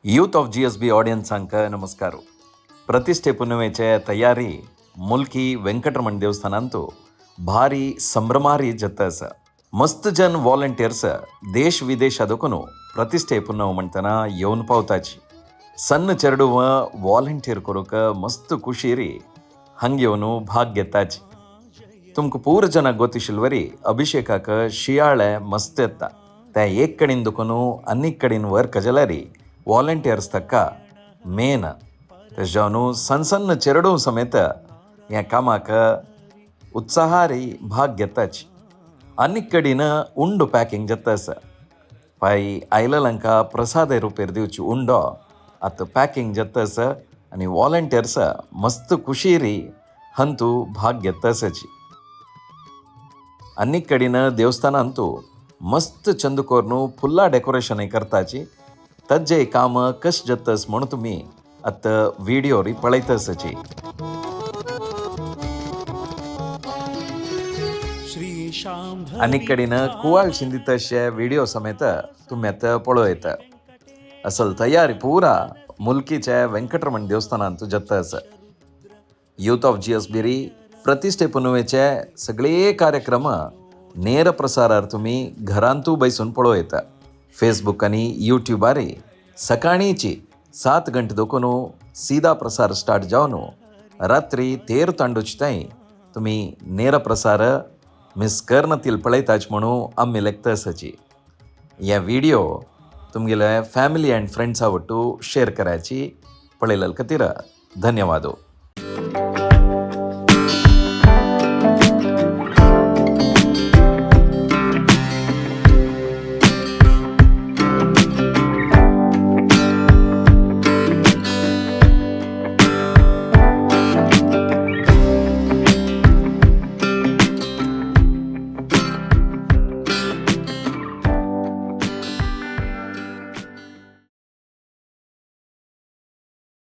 Youth of GSB ऑडियन्सांक नमस्कार. प्रतिष्ठे पुनवेचे तयारी मुल्की ವೆಂಕಟರಮಣ ದೇವಸ್ಥಾನಂತೂ ಭಾರಿ ಸಂಭ್ರಮಾರಿ ಜತ್ತಸ. मस्त जन वॉलंटियर्स देश विदेशादकून प्रतिष्ठे पुनव म्हणतना येवन पावताची. सन्न चेरडुव वॉलंटियर करूक मस्त खुशी री हंग येवन भाग घेताची. तुमकां पूर जनाक गोतिशिल्वरी अभिषेकाक शियाळे मस्त येता त्या एक कडेन दुखून अन्नीक कडेन वर्क जाल्यारी वॉलंटियर्स तक्का मेन तेजावन सन्न सन्न चेरडू समेत ह्या कामाक उत्साहारी भाग घेताची. अन्नीक कडेन उंड पॅकिंग जातास. पाय आयललांका प्रसाद रुपेर दिवची उंडो आतां पॅकिंग जातास आनी वॉलंटियर्स मस्त खुशीरी हंतू भाग घेतासाची. अन्नीक कडेन देवस्थानांतू मस्त चंद कोरून फुल्ला डेकोरेशन करताची. तज्जे काम कश जातस म्हण तुम्ही आतां व्हिडिओ री पळयतासाची. अन्नीक कडेन कुवाळ शिंदितशे व्हिडिओ समेत तुम्ही आतां पळयता. असल तयारी पुरा मुल्कीचे ವೆಂಕಟರಮಣ देवस्थानांतू जातास. यूथ ऑफ GSB री प्रतिष्ठे पुनवेचे सगळे कार्यक्रम ನೇರ प्रसारार तुम्ही घरांतू बैसून पळयता. फेसबुक आनी यूट्यूबारी सकाळीची 7 गंटे दोकून सीधा प्रसार स्टार्ट जावन रात्री 13 तांडूच ताईं तुम्ही ನೇರ प्रसार मिस करनातील पळयताच म्हणून आम्ही लेखतासाची. ह्या व्हिडिओ तुमगेले फॅमिली अँड फ्रेंड्सा वट्टू शेअर करायची. पळयलेल खातीर धन्यवाद.